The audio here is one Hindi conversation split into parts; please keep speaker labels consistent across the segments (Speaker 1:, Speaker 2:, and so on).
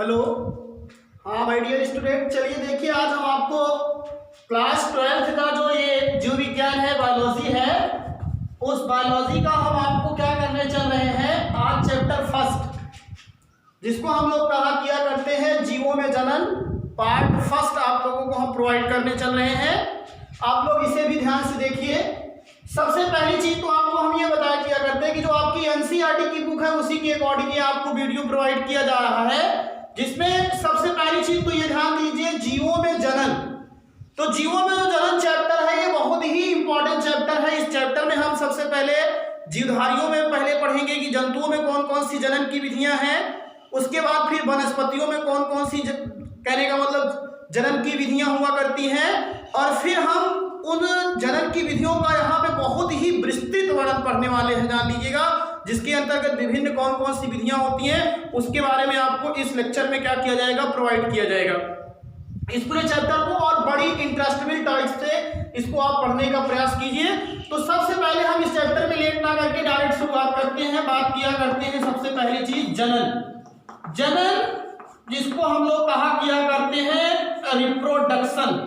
Speaker 1: हेलो। हाँ माय डियर स्टूडेंट, चलिए देखिए आज हम आपको क्लास 12th का जो ये जीव विज्ञान है, बायोलॉजी है, उस बायोलॉजी का हम आपको क्या करने चल रहे हैं आज चैप्टर फर्स्ट, जिसको हम लोग कहा किया करते हैं जीवों में जनन, पार्ट फर्स्ट आप लोगों को हम प्रोवाइड करने चल रहे हैं। आप लोग इसे भी ध्यान से देखिए। सबसे पहली चीज तो आपको हम ये बताया किया करते हैं कि जो आपकी एनसीईआरटी की बुक है उसी के अकॉर्डिंग आपको वीडियो प्रोवाइड किया जा रहा है, जिसमें सबसे पहली चीज तो ये ध्यान दीजिए जीवों में जनन। तो जीवों में जो जनन चैप्टर है ये बहुत ही इंपॉर्टेंट चैप्टर है। इस चैप्टर में हम सबसे पहले जीवधारियों में पहले पढ़ेंगे कि जंतुओं में कौन कौन सी जनन की विधियां हैं, उसके बाद फिर वनस्पतियों में कौन कौन सी कहने का मतलब जनन की विधियां हुआ करती हैं, और फिर हम उन जनन की विधियों का यहाँ पे बहुत ही विस्तृत वर्णन पढ़ने वाले हैं, जान लीजिएगा, जिसके अंतर्गत विभिन्न कौन कौन सी विधियां होती हैं उसके बारे में आपको इस लेक्चर में क्या किया जाएगा, प्रोवाइड किया जाएगा। इस पूरे चैप्टर को और बड़ी इंटरेस्टिंग टाइप से इसको आप पढ़ने का प्रयास कीजिए। तो सबसे पहले हम इस चैप्टर में लेट ना करके डायरेक्ट शुरुआत करते हैं, बात किया करते हैं सबसे पहली चीज जनन। जनन जिसको हम लोग कहा किया करते हैं रिप्रोडक्शन,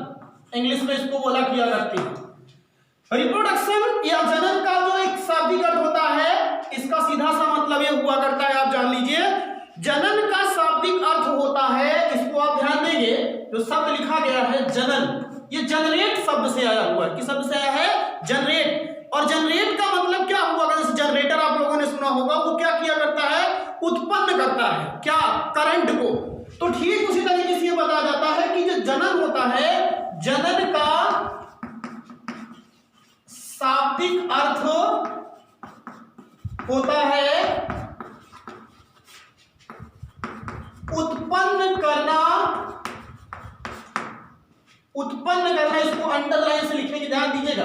Speaker 1: इंग्लिश में इसको बोला किया करते हैं रिप्रोडक्शन या जनन का जो एक शाब्दिक अर्थ होता है, इसका सीधा सा मतलब ये हुआ करता है, आप जान लीजिए जनन का शाब्दिक अर्थ होता है, इसको आप ध्यान देंगे जो शब्द लिखा गया है जनन, ये जनरेट शब्द से आया हुआ है। किस शब्द से आया है? जनरेट। और जनरेट का मतलब क्या हुआ? जैसे जनरेटर आप लोगों ने सुना होगा, वो क्या किया करता है? उत्पन्न करता है क्या? करंट को। तो ठीक उसी तरीके से ये बताया जाता है कि जो जनन होता है, जनन का शाब्दिक अर्थ होता है उत्पन्न करना। उत्पन्न करना, इसको अंडरलाइन से लिखने की ध्यान दीजिएगा।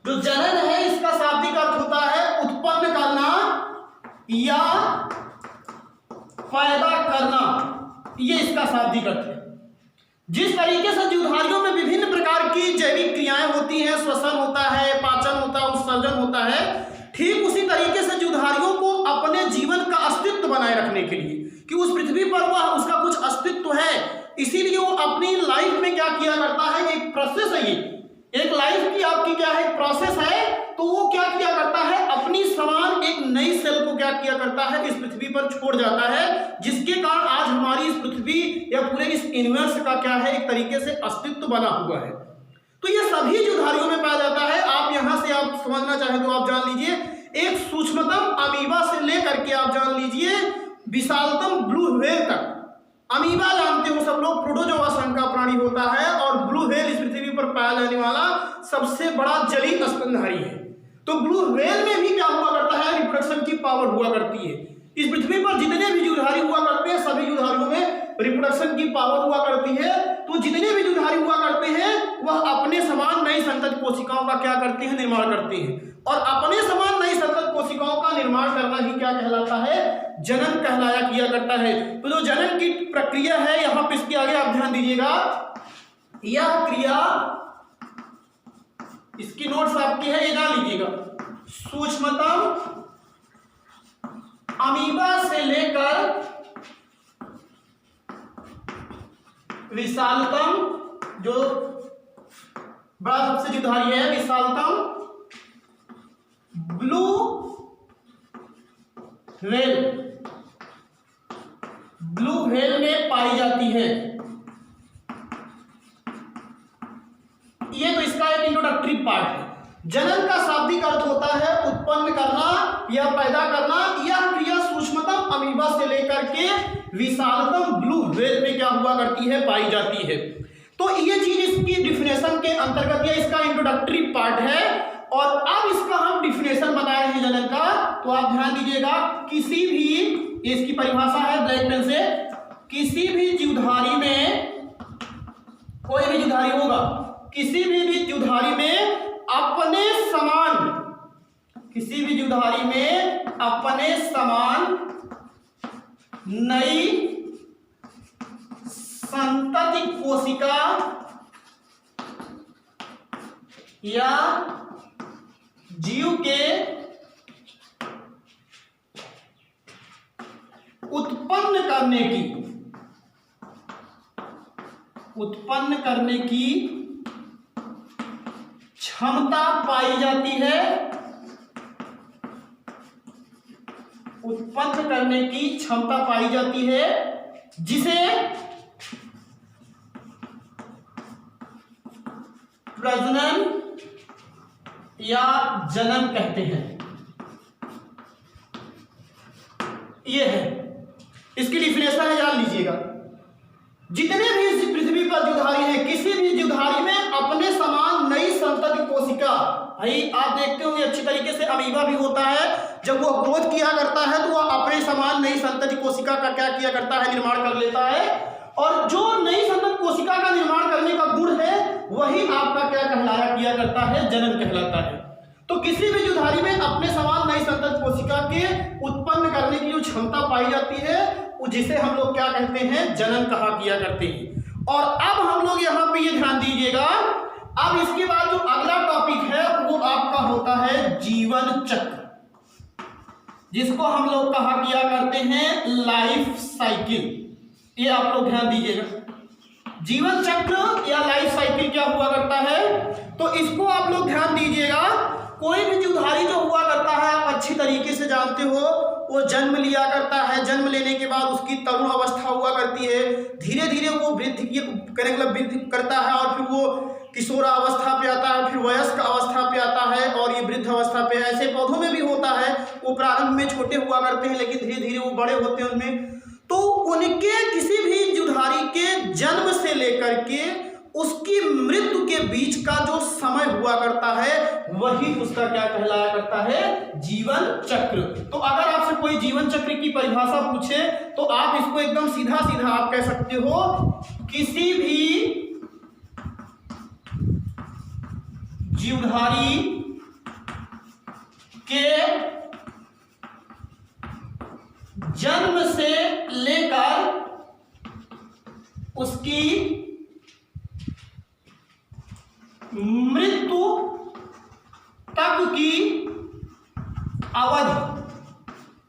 Speaker 1: जो जनन है इसका शाब्दिक अर्थ होता है उत्पन्न करना या पैदा करना, ये इसका शाब्दिक अर्थ है। जिस तरीके से जीवधारियों में विभिन्न प्रकार की जैविक क्रियाएं होती हैं, श्वसन होता है, पाचन होता है, उत्सर्जन होता है, ठीक उसी तरीके से जीवधारियों को अपने जीवन का अस्तित्व बनाए रखने के लिए कि उस पृथ्वी पर वह उसका कुछ अस्तित्व है, इसीलिए वो अपनी लाइफ में क्या किया करता है, एक प्रोसेस है, ये एक लाइफ की आपकी क्या है, प्रोसेस है। तो वो क्या किया करता है, अपनी समान एक नई सेल को क्या किया करता है, इस पृथ्वी पर छोड़ जाता है, जिसके कारण आज हमारी इस पृथ्वी या पूरे इस यूनिवर्स का क्या है, एक तरीके से अस्तित्व बना हुआ है। तो ये सभी जीवधारियों में पाया जाता है। आप यहां से आप समझना चाहें तो आप जान लीजिए, एक सूक्ष्मतम अमीबा से लेकर के आप जान लीजिए विशालतम ब्लू व्हेल तक। अमीबा जानते हो सब लोग, प्रोटोजोआ संघ का प्राणी होता है, और ब्लू व्हेल इस पृथ्वी पर पाया जाने वाला सबसे बड़ा जलीय स्तनधारी है। तो ब्लू व्हेल में भी क्या हुआ करता है, रिप्रोडक्शन की पावर हुआ करती है। इस पृथ्वी पर जितने भी जीवधारी हुआ करते हैं, सभी जीवधारियों में रिप्रोडक्शन की पावर हुआ करती है। तो जितने भी जीवधारी हुआ करते हैं वह अपने समान नई संतति कोशिकाओं का क्या करते हैं, निर्माण करते हैं, और अपने समान नई संतति कोशिकाओं का निर्माण करना ही क्या कहलाता है, जनन कहलाया किया करता है। तो जो जनन की प्रक्रिया है, यहां पर इसके आगे आप ध्यान दीजिएगा, यह क्रिया, इसकी नोट्स आपकी है, ये जान लीजिएगा, सूक्ष्मतम अमीबा से लेकर विशालतम, जो बड़ा सबसे जीवधारी है, विशालतम ब्लू व्हेल, ब्लू व्हेल में पाई जाती है। ये तो इसका एक इंट्रोडक्टरी पार्ट है। जनन का शाब्दिक अर्थ होता है उत्पन्न करना या पैदा करना। यह क्रिया सूक्ष्मतम अमीबा से लेकर के विशालतम ब्लू व्हेल में क्या हुआ करती है, पाई जाती है। तो ये चीज इसकी डिफिनेशन के अंतर्गत या इसका इंट्रोडक्टरी पार्ट है। और अब इसका हम डिफिनेशन बना रहे हैं जनन का, तो आप ध्यान दीजिएगा, किसी भी, इसकी परिभाषा है ब्लैक पेन से, किसी भी जीवधारी में, कोई भी जीवधारी होगा, किसी भी जीवधारी में अपने समान, किसी भी जीवधारी में अपने समान नई संतति कोशिका या जीव के उत्पन्न करने की उत्पन्न करने की क्षमता पाई जाती है, उत्पन्न करने की क्षमता पाई जाती है, जिसे प्रजनन या जनन कहते हैं। ये है, इसकी डिफिनेशन है, जान लीजिएगा। जितने भी इस पृथ्वी पर जीवधारी हैं, किसी भी जीवधारी में अपने समान नई संतति कोशिका, भाई आप देखते होंगे अच्छी तरीके से अमीबा भी होता है, जब वो ग्रोथ किया करता है तो वह अपने समान नई संतति कोशिका का क्या किया करता है, निर्माण कर लेता है। और जो नई संतति कोशिका का निर्माण करने का गुण है वही आपका क्या कहलाया किया करता है, जनन कहलाता है। तो किसी भी जीवधारी में अपने समान नई संतति कोशिका के उत्पन्न करने की जो क्षमता पाई जाती है जिसे हम लोग क्या कहते हैं, जनन कहा किया करते हैं। और अब हम लोग यहाँ पे ये ध्यान दीजिएगा, अब इसके बाद जो अगला टॉपिक है वो आपका होता है जीवन चक्र, जिसको हम लोग कहा किया करते हैं लाइफ साइकिल। ये आप लोग ध्यान दीजिएगा, जीवन चक्र या लाइफ साइकिल क्या हुआ करता है, तो इसको आप लोग ध्यान दीजिएगा। कोई भी जीवधारी जो हुआ करता है, आप अच्छी तरीके से जानते हो, वो जन्म लिया करता है, जन्म लेने के बाद उसकी तरुण अवस्था हुआ करती है, धीरे धीरे वो वृद्धि करता है और फिर वो किशोरावस्था पे आता है, फिर वयस्क अवस्था पे आता है और ये वृद्ध अवस्था पे। ऐसे पौधों में भी होता है, वो प्रारंभ में छोटे हुआ करते हैं लेकिन धीरे धीरे वो बड़े होते हैं उनमें। तो उनके किसी भी जीवधारी के जन्म से लेकर के उसकी मृत्यु के बीच का जो समय हुआ करता है वही उसका क्या कहलाया करता है, जीवन चक्र। तो अगर आपसे कोई जीवन चक्र की परिभाषा पूछे तो आप इसको एकदम सीधा सीधा आप कह सकते हो, किसी भी जीवधारी के जन्म से लेकर उसकी मृत्यु तक की अवधि,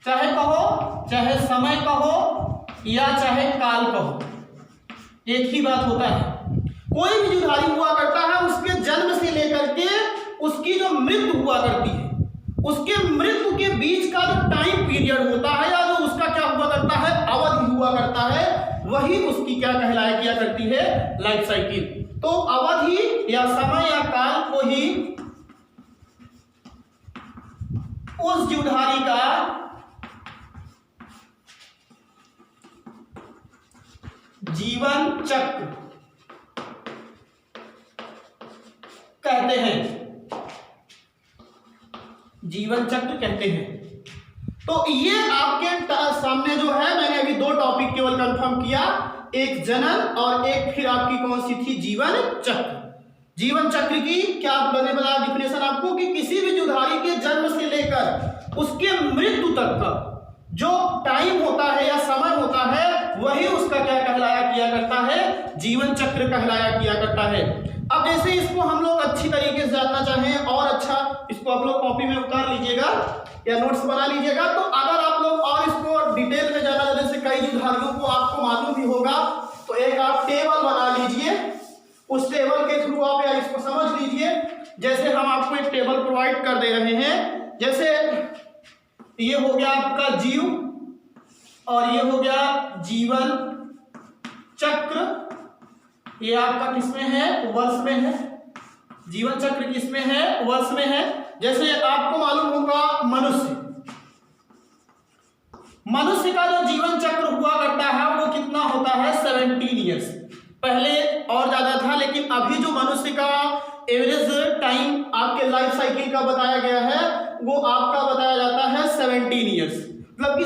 Speaker 1: चाहे कहो, चाहे समय कहो या चाहे काल कहो, एक ही बात होता है। कोई भी जीवधारी हुआ करता है, उसके जन्म से लेकर के उसकी जो मृत्यु हुआ करती है, उसके मृत्यु के बीच का जो टाइम पीरियड होता है या जो उसका क्या हुआ करता है, अवधि हुआ करता है, वही उसकी क्या कहलाया किया करती है, लाइफ साइकिल। तो अवधि या समय या काल को ही उस जीवधारी का जीवन चक्र कहते हैं, जीवन चक्र कहते हैं। तो ये आपके सामने जो है, मैंने अभी दो टॉपिक केवल कंफर्म किया, एक जनन और एक फिर आपकी कौन सी थी, जीवन चक्र। जीवन चक्र की क्या बने बता डिफिनेशन आपको, कि किसी भी जीवधारी के जन्म से लेकर उसके मृत्यु तक का जो टाइम होता है या समय होता है वही उसका क्या कहलाया किया करता है, जीवन चक्र कहलाया किया करता है। अब जैसे इसको हम लोग अच्छी तरीके से जानना चाहें और अच्छा, इसको आप लोग कॉपी में उतार लीजिएगा या नोट्स बना लीजिएगा। तो अगर आप लोग और इसको डिटेल में जाना, जैसे कई जीवधारियों को आपको मालूम भी होगा, तो एक आप टेबल बना लीजिए, उस टेबल के थ्रू आप यार इसको समझ लीजिए। जैसे हम आपको एक टेबल प्रोवाइड कर दे रहे हैं, जैसे ये हो गया आपका जीव और ये हो गया जीवन चक्र, ये आपका किसमें है, वर्ष में है। जीवन चक्र किसमें है, वर्ष में है। जैसे आपको मालूम होगा मनुष्य का जो जीवन चक्र हुआ करता है वो कितना होता है, 17 ईयर्स। पहले और ज्यादा था, लेकिन अभी जो मनुष्य का एवरेज टाइम आपके लाइफ साइकिल का बताया गया है वो आपका बताया जाता है 17 ईयर्स, मतलब कि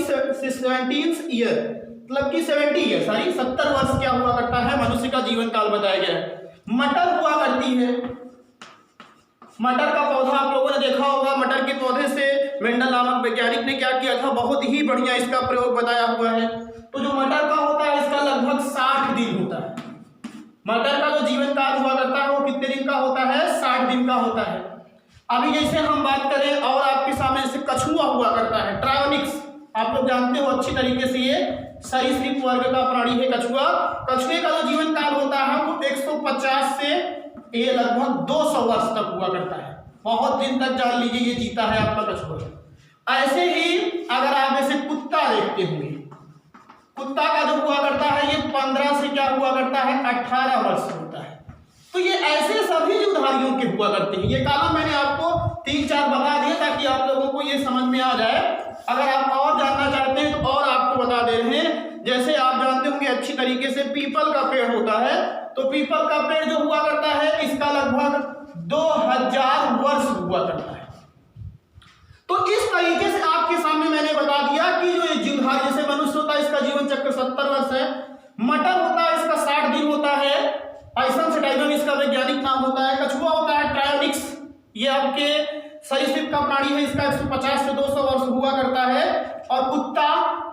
Speaker 1: 17 ईयर, मतलब कि 70 ईयर, सॉरी 70 वर्ष क्या हुआ करता है, मनुष्य का जीवन काल बताया गया है। मटर हुआ करती है, मटर का पौधा आप लोगों ने देखा होगा। मटर के पौधे से मेंडल नामक वैज्ञानिक ने क्या किया था, बहुत ही बढ़िया इसका प्रयोग बताया हुआ है। तो जो मटर का होता है इसका लगभग 60 दिन होता है। मटर का जो जीवन काल हुआ करता है वो कितने दिन का होता है, 60 दिन का होता है। अभी जैसे हम बात करें और आपके सामने जैसे कछुआ हुआ करता है, ट्रायोनिक्स, आप लोग जानते हो अच्छी तरीके से ये सरीसृप वर्ग का प्राणी है कछुआ। कछुए का जो जीवन काल होता है वो 150 से ये लगभग 200 वर्ष तक हुआ करता है। बहुत दिन तक जान लीजिए ये जीता है आपका कछुआ। ऐसे ही अगर आप ऐसे कुत्ता देखते होंगे, कुत्ता का जो हुआ करता है ये 15 से क्या हुआ करता है 18 वर्ष होता है। तो ये ऐसे सभी जीवधारियों के हुआ करते हैं। ये कालम मैंने आपको 3-4 बता दिए ताकि आप लोगों को ये समझ में आ जाए। अगर आप और जानना चाहते हैं तो और आपको बता दे रहे हैं। जैसे आप जानते होंगे अच्छी तरीके से पीपल का पेड़ होता है, तो पीपल का पेड़ जो हुआ करता है इसका लगभग 2000 वर्ष हुआ करता है। तो इस तरीके से आपके सामने मैंने बता दिया कि जो ये जीवधारी जैसे मनुष्य होता है इसका जीवन चक्र 70 वर्ष है, मटर होता है इसका 60 दिन होता है, पाइथन टाइगम इसका वैज्ञानिक नाम होता है, कछुआ होता है ट्रायोनिक्स, ये आपके सरीसृप का प्राणी है, इसका 150 से 200 वर्ष हुआ करता है। और कुत्ता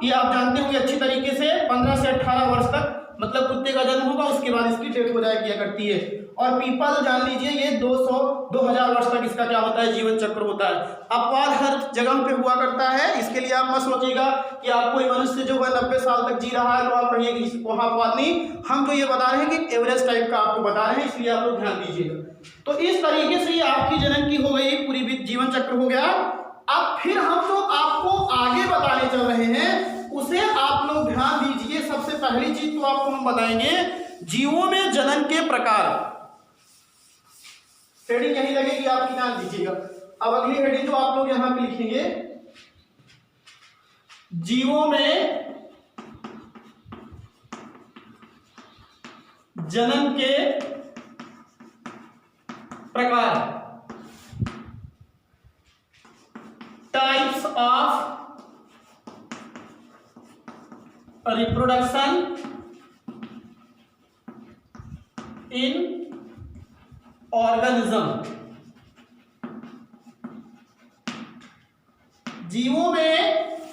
Speaker 1: ये आप जानते होंगे अच्छी तरीके से 15 से 18 वर्ष तक, मतलब कुत्ते का जन्म होगा उसके बाद इसकी डेथ हो जाए किया करती है। और पीपल जान लीजिए ये 2000 वर्ष तक इसका क्या होता है जीवन चक्र होता है। अपवाद हर जगह पे हुआ करता है, इसके लिए आप मत सोचिएगा कि आप कोई मनुष्य जो है 90 साल तक जी रहा है तो आप कहिए कि वहां अपवाद नहीं। हम तो ये बता रहे हैं कि एवरेज टाइप का आपको बता रहे हैं, इसलिए आप लोग ध्यान दीजिएगा। तो इस तरीके से ये आपकी जनन की हो गई, पूरी जीवन चक्र हो गया। अब फिर हम जो आपको आगे बताने चल रहे हैं उसे आप लोग ध्यान दीजिए। सबसे पहली चीज तो आपको हम बताएंगे जीवों में जनन के प्रकार। हेडिंग यही लगेगी, आपकी ध्यान दीजिएगा। अब अगली हेडिंग जो आप लोग यहां पे लिखेंगे, जीवों में जनन के प्रकार, types of reproduction in organism. जीवों में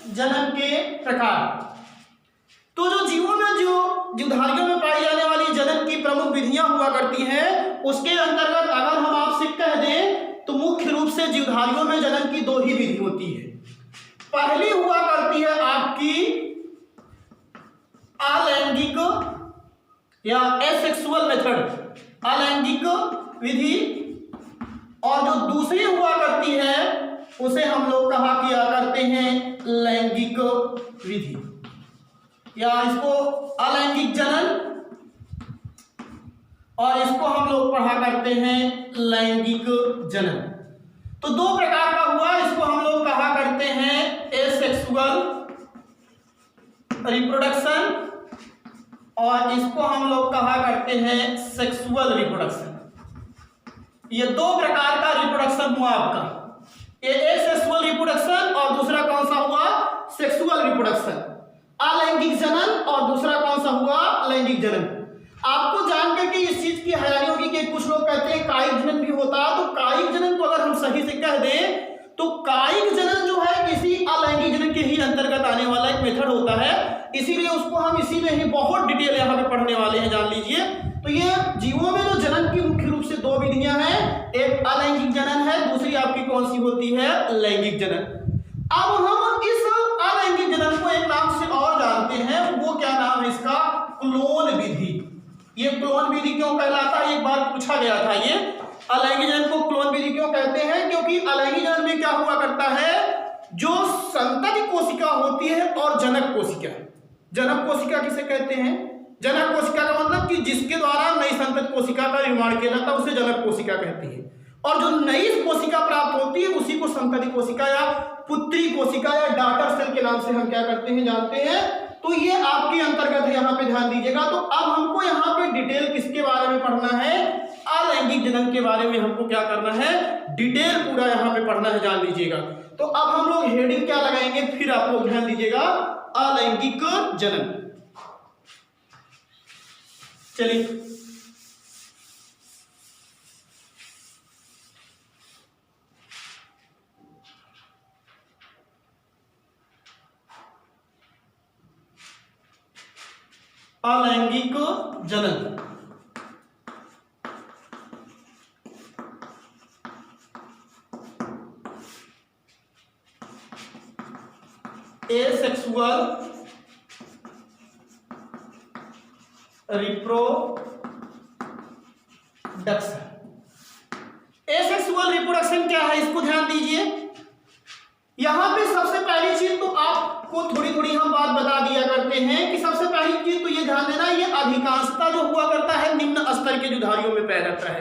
Speaker 1: जनन के प्रकार। तो जो जीवों में जो जीवधारियों में पाई जाने वाली जनन की प्रमुख विधियां हुआ करती हैं, उसके अंतर्गत अगर हम आपसे कह दें तो मुख्य रूप से जीवधारियों में जनन की 2 ही विधि होती है। पहली हुआ करती है आपकी अलैंगिक या एसेक्सुअल मेथड, अलैंगिक विधि, और जो दूसरी हुआ करती है उसे हम लोग कहा किया करते हैं लैंगिक विधि, या इसको अलैंगिक जनन, और इसको हम लोग पढ़ा करते हैं लैंगिक जनन। तो 2 प्रकार का हुआ, इसको हम लोग कहा करते हैं एसेक्सुअल रिप्रोडक्शन और इसको हम लोग कहा करते हैं सेक्सुअल रिप्रोडक्शन। ये 2 प्रकार का रिप्रोडक्शन हुआ आपका, ये एक सेक्सुअल रिप्रोडक्शन और दूसरा कौन सा हुआ सेक्सुअल रिप्रोडक्शन, अलैंगिक जनन, और दूसरा कौन सा हुआ लैंगिक जनन। आपको जानकर के इस चीज की हैरानी होगी कि कुछ लोग कहते हैं कायिक जनन भी होता है। तो कायिक जनन को अगर हम सही से कह दें तो कायिक जनन जो है किसी अलैंगिक जनन के ही अंतर्गत आने वाला एक मेथड होता है, इसीलिए उसको हम इसी में ही बहुत डिटेल यहाँ पे पढ़ने वाले हैं, जान लीजिए। तो ये जीवों में जो जनन की मुख्य रूप से 2 विधियां हैं, एक अलैंगिक जनन है, दूसरी आपकी कौन सी होती है लैंगिक जनन। अब हम इस अलैंगिक जनन को एक नाम से और जानते हैं, वो क्या नाम है इसका, क्लोन विधि। ये क्लोन विधि क्यों कहलाता है, एक बार पूछा गया था। ये अलैंगिक जनन को क्लोन विधि क्यों कहते हैं, क्योंकि अलैंगिक जनन में क्या हुआ करता है, जो संतति कोशिका होती है और जनक कोशिका। जनक कोशिका किसे कहते हैं, जनक कोशिका का मतलब कि जिसके द्वारा नई संतति कोशिका का निर्माण किया जाता है उसे जनक कोशिका कहते हैं, और जो नई कोशिका प्राप्त होती है उसी को संतति कोशिका या पुत्री कोशिका या डॉटर सेल के नाम से हम क्या करते हैं जानते हैं। तो ये आपके अंतर्गत है, यहाँ पे ध्यान दीजिएगा। तो अब हमको यहाँ पे डिटेल किसके बारे में पढ़ना है, अलैंगिक जनन के बारे में हमको क्या करना है, डिटेल पूरा यहाँ पे पढ़ना है, जान लीजिएगा। तो अब हम लोग हेडिंग क्या लगाएंगे, फिर आप लोग ध्यान दीजिएगा, अलैंगिक जनन। चलिए अलैंगिक जनन। Asexual reproduction. एसेक्सुअल रिप्रोडक्शन क्या है, इसको ध्यान दीजिए। यहां पे सबसे पहली चीज तो आपको थोड़ी थोड़ी हम बात बता दिया करते हैं कि सबसे पहली चीज तो ये ध्यान देना, ये अधिकांशता जो हुआ करता है निम्न स्तर के जुधारियों में पाया जाता है,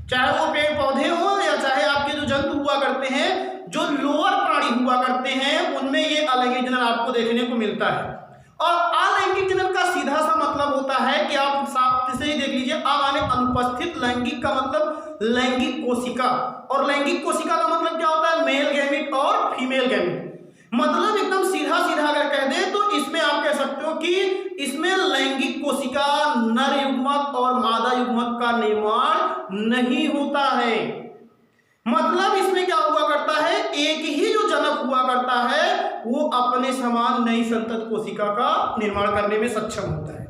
Speaker 1: चाहे वो पेड़ पौधे हो या चाहे आपके जो जंतु हुआ करते हैं, जो लोअर प्राणी हुआ करते हैं, उनमें ये अलैंगिक जनन आपको देखने को मिलता है। और अलैंगिक जनन का सीधा सा मतलब होता है कि आप साफ से ही देख लीजिए, आ माने अनुपस्थित, लैंगिक का मतलब लैंगिक कोशिका, और लैंगिक कोशिका का मतलब क्या होता है, मेल गैमिट और फीमेल गैमिट। मतलब एकदम सीधा सीधा अगर कह दें तो इसमें आप कह सकते हो कि इसमें लैंगिक कोशिका, नर युग्मक और मादा युग्मक का निर्माण नहीं होता है। मतलब इसमें क्या हुआ करता है, एक ही जो जनक हुआ करता है वो अपने समान नई संतत कोशिका का निर्माण करने में सक्षम होता है।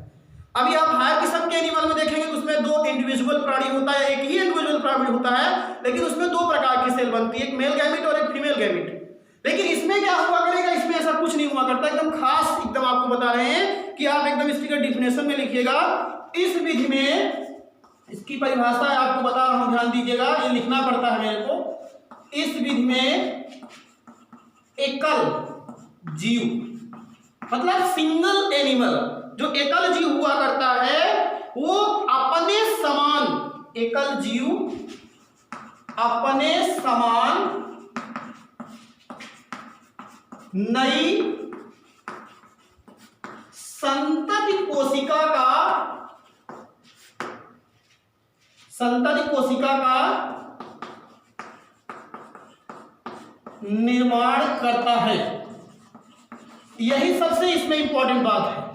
Speaker 1: अभी आप हायर किस्म के एनिमल में देखेंगे तो उसमें दो इंडिविजुअल प्राणी होता है, एक ही इंडिविजुअल प्राणी होता है, लेकिन उसमें दो प्रकार की सेल बनती है, एक मेल गैमिट और एक फीमेल गैमिट। लेकिन इसमें क्या हुआ करेगा, इसमें ऐसा कुछ नहीं हुआ करता। एकदम खास एकदम आपको बता रहे हैं कि आप एकदम इसकी डिफिनेशन में लिखिएगा। इस विधि में इसकी परिभाषा आपको बता रहा हूं, ध्यान दीजिएगा, ये लिखना पड़ता है मेरे को। इस विधि में एकल जीव मतलब सिंगल एनिमल, जो एकल जीव हुआ करता है वो अपने समान, एकल जीव अपने समान नई संतति कोशिका का निर्माण करता है। यही सबसे इसमें इंपॉर्टेंट बात है।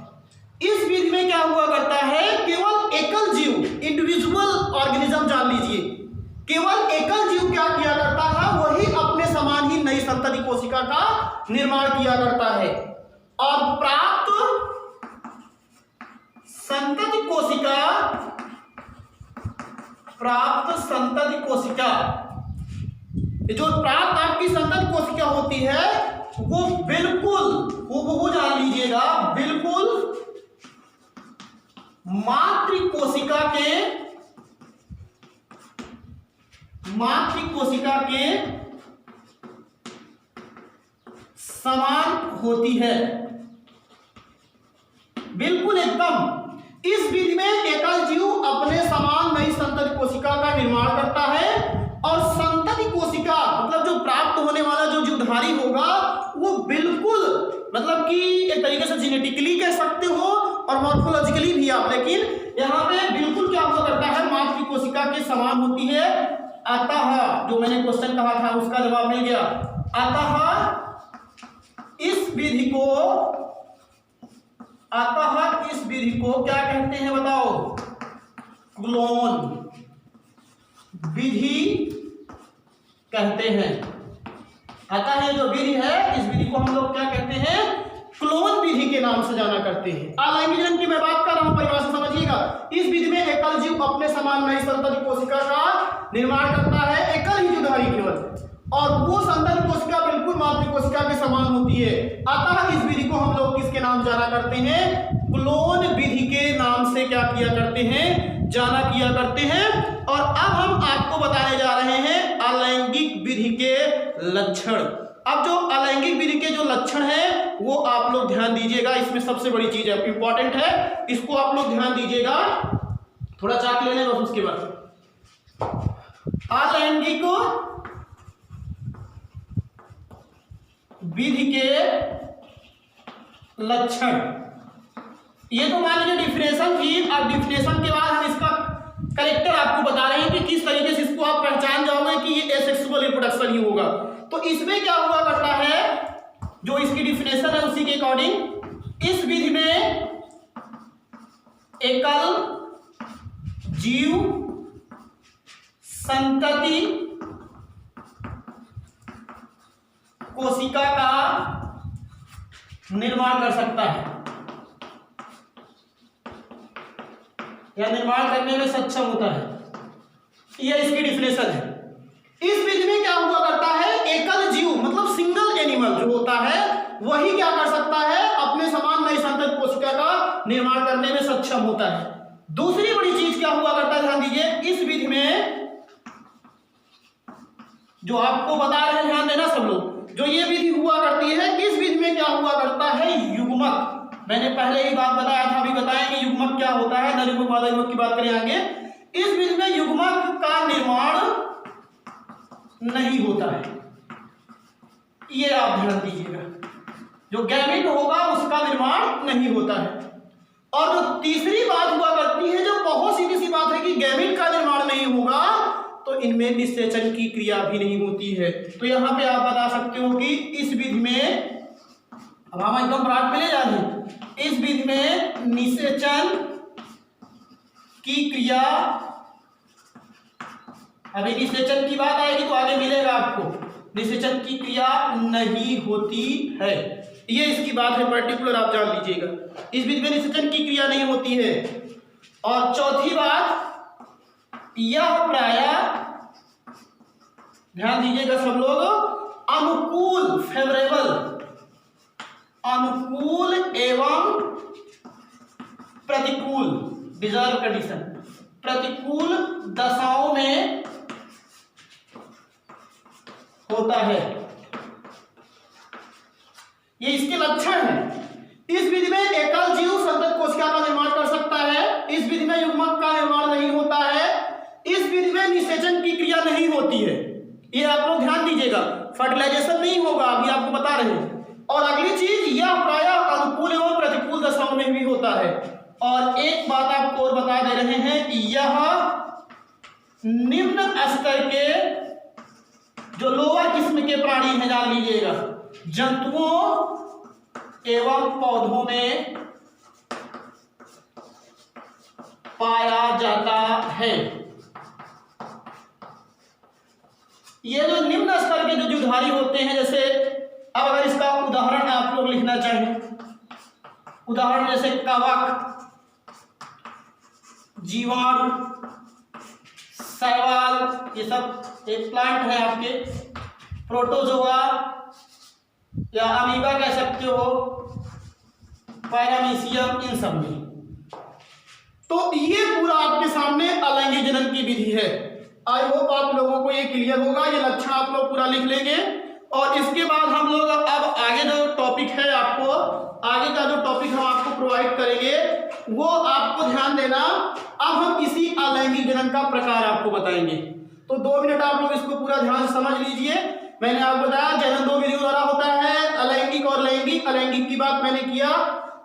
Speaker 1: इस विधि में क्या हुआ करता है, केवल एकल जीव, इंडिविजुअल ऑर्गेनिज्म जान लीजिए, केवल एकल जीव क्या किया करता है, वही अपने समान ही नई संतति कोशिका का निर्माण किया करता है। और प्राप्त संतति कोशिका, जो प्राप्त आपकी संतति कोशिका होती है वो बिल्कुल वो जान लीजिएगा, बिल्कुल मातृ कोशिका के समान होती है, बिल्कुल एकदम। इस विधि में एकल जीव अपने समान नई संतति कोशिका का निर्माण करता है, और संतति कोशिका मतलब जो प्राप्त होने वाला जो जीवधारी होगा वो बिल्कुल, मतलब कि एक तरीके से जेनेटिकली कह सकते हो और मॉर्फोलॉजिकली भी आप, लेकिन यहाँ पे बिल्कुल क्या हुआ करता है, मातृ कोशिका के समान होती है। अतः जो मैंने क्वेश्चन कहा था उसका जवाब मिल गया। अतः इस विधि को क्या कहते हैं बताओ, क्लोन विधि कहते हैं। अतः ये जो विधि है, इस विधि को हम लोग क्या कहते हैं, क्लोन विधि के नाम से जाना करते हैं। अलैंगिक जनन की मैं बात कर रहा हूं, परिभाषा समझिएगा। इस विधि में एकल जीव अपने समान नई संतति कोशिका का निर्माण करता है, एकल ही जुधारी केवल, और वो संतति कोशिका बिल्कुल मातृ कोशिका के समान होती है। अतः इस विधि को हम लोग किसके नाम जाना करते हैं, क्लोन विधि के नाम से क्या किया करते हैं, जाना किया करते हैं। और अब हम आपको बताने जा रहे हैं अलैंगिक विधि के लक्षण। अब जो अलैंगिक विधि के जो लक्षण हैं वो आप लोग ध्यान दीजिएगा, इसमें सबसे बड़ी चीज है, इंपॉर्टेंट है, इसको आप लोग ध्यान दीजिएगा। थोड़ा चाक ले लें बस, उसके बाद अलैंगिक विधि के लक्षण। ये तो मान लीजिए डिफिनेशन थी, अब डिफिनेशन के बाद हम इसका करेक्टर आपको बता रहे हैं कि किस तरीके से इसको आप पहचान जाओगे कि ये एसेक्सुअल रिप्रोडक्शन ही होगा। तो इसमें क्या हुआ करता है, जो इसकी डिफिनेशन है उसी के अकॉर्डिंग, इस विधि में एकल जीव संतति कोशिका का निर्माण कर सकता है या निर्माण करने में सक्षम होता है, यह इसकी डिफिनेशन है। इस विधि में क्या हुआ करता है, एकल जीव मतलब सिंगल एनिमल जो होता है वही क्या कर सकता है, अपने समान नई संतत कोशिका का निर्माण करने में सक्षम होता है। दूसरी बड़ी चीज क्या हुआ करता है, ध्यान दीजिए, इस विधि में जो आपको बता रहे हैं, ध्यान देना सब लोग, जो ये विधि हुआ करती है, इस विधि में क्या हुआ करता है, युग्मक। मैंने पहले ही बात बताया था, अभी बताएंगे युग्मक क्या होता है, न युग्मक मादा युग्मक की बात करें आगे। इस विधि में युग्मक का निर्माण नहीं होता है, ये आप ध्यान दीजिएगा, जो गैमेट होगा उसका निर्माण नहीं होता है। और जो तीसरी बात हुआ करती है, जो बहुत सीधी सी बात है कि गैमेट का निर्माण नहीं होगा तो इनमें निषेचन की क्रिया भी नहीं होती है। तो यहां पे आप बता सकते हो कि इस विधि में, अब हम एकदम ब्राड पे ले जा रहे हैं, इस विधि में निषेचन की क्रिया, अभी निषेचन की बात आएगी तो आगे मिलेगा आपको, निषेचन की क्रिया नहीं होती है, ये इसकी बात है पर्टिकुलर, आप जान लीजिएगा, इस विधि में निषेचन की क्रिया नहीं होती है। और चौथी बात, यह प्रायः, ध्यान दीजिएगा सब लोग, अनुकूल, फेवरेबल, अनुकूल एवं प्रतिकूल, डिजर्व कंडीशन, प्रतिकूल दशाओं में होता है, ये इसके लक्षण है। इस विधि में एकल जीव संतत कोशिका का निर्माण कर सकता है, इस विधि में युग्मक का निर्माण नहीं होता है, इस विधि में निषेचन की क्रिया नहीं होती है, ये आप लोग ध्यान दीजिएगा, फर्टिलाइजेशन नहीं होगा, अभी आपको बता रहे हैं। और अगली चीज, यह प्रायः अनुकूल एवं प्रतिकूल दशाओं में भी होता है। और एक बात आपको और बता दे रहे हैं, यह निम्न स्तर के, जो लोअर किस्म के प्राणी हैं, जान लीजिएगा, जंतुओं एवं पौधों में पाया जाता है। ये जो निम्न स्तर के जो जीवधारी होते हैं, जैसे अब अगर इसका उदाहरण आप लोग लिखना चाहें, उदाहरण जैसे कवक, जीवाणु, शैवाल, ये सब एक प्लांट है आपके, प्रोटोजोआ या अमीबा कह सकते हो, पैरामीशियम, इन सब में। तो ये पूरा आपके सामने अलैंगिक जनन की विधि है। आई होप आप लोगों को ये क्लियर होगा, ये लक्षण आप लोग पूरा लिख लेंगे। और इसके बाद हम लोग अब आगे जो टॉपिक है, आपको आगे का जो टॉपिक हम आपको प्रोवाइड करेंगे, वो आपको ध्यान देना, अब हम इसी अलैंगिक जनन का प्रकार आपको बताएंगे। तो 2 मिनट आप लोग इसको पूरा ध्यान से समझ लीजिए। मैंने आपको बताया जनन 2 विधियों द्वारा होता है, अलैंगिक और लैंगिक। अलैंगिक की बात मैंने किया,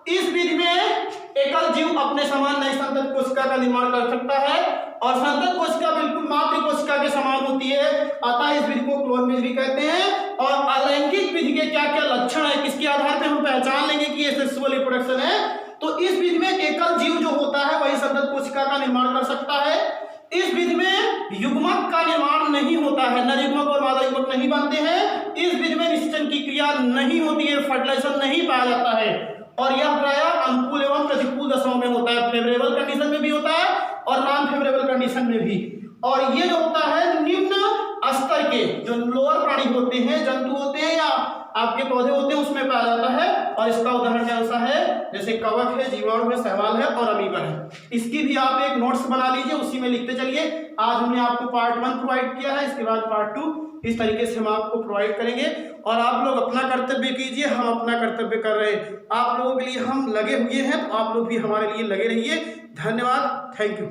Speaker 1: इस विधि में एकल जीव अपने समान नई संतत कोशिका का निर्माण कर सकता है, और संतत कोशिका बिल्कुल मातृ कोशिका के समान होती है, अतः इस विधि को क्लोन विधि भी कहते हैं। और अलैंगिक विधि के क्या क्या लक्षण है, किसके आधार पर हम पहचान लेंगे कि ये सेक्सुअल रिप्रोडक्शन है, तो इस विधि में एकल जीव जो होता है वही संतत कोशिका का निर्माण कर सकता है। इस विधि में युग्मक का निर्माण नहीं होता है, न युग्मक और मादा युग्मक नहीं बनते हैं, इस विधि में निषेचन की क्रिया नहीं होती है, फर्टिलाइजेशन नहीं पाया जाता है। और यह प्रायः अनुकूल एवं प्रतिकूल दशाओं में होता है, फेवरेबल कंडीशन में भी होता है और नॉन फेवरेबल कंडीशन में भी। और ये जो होता है निम्न स्तर के जो लोअर प्राणी होते हैं, जंतु होते हैं या आपके पौधे होते हैं, उसमें पाया जाता है। और इसका उदाहरण कैसा है, जैसे कवक है, जीवाणु है, शैवाल है और अमीबा है। इसकी भी आप एक नोट्स बना लीजिए, उसी में लिखते चलिए। आज हमने आपको पार्ट 1 प्रोवाइड किया है, इसके बाद पार्ट 2 इस तरीके से हम आपको प्रोवाइड करेंगे। और आप लोग अपना कर्तव्य कीजिए, हम अपना कर्तव्य कर रहे हैं, आप लोगों के लिए हम लगे हुए हैं, तो आप लोग भी हमारे लिए लगे रहिए। धन्यवाद, थैंक यू।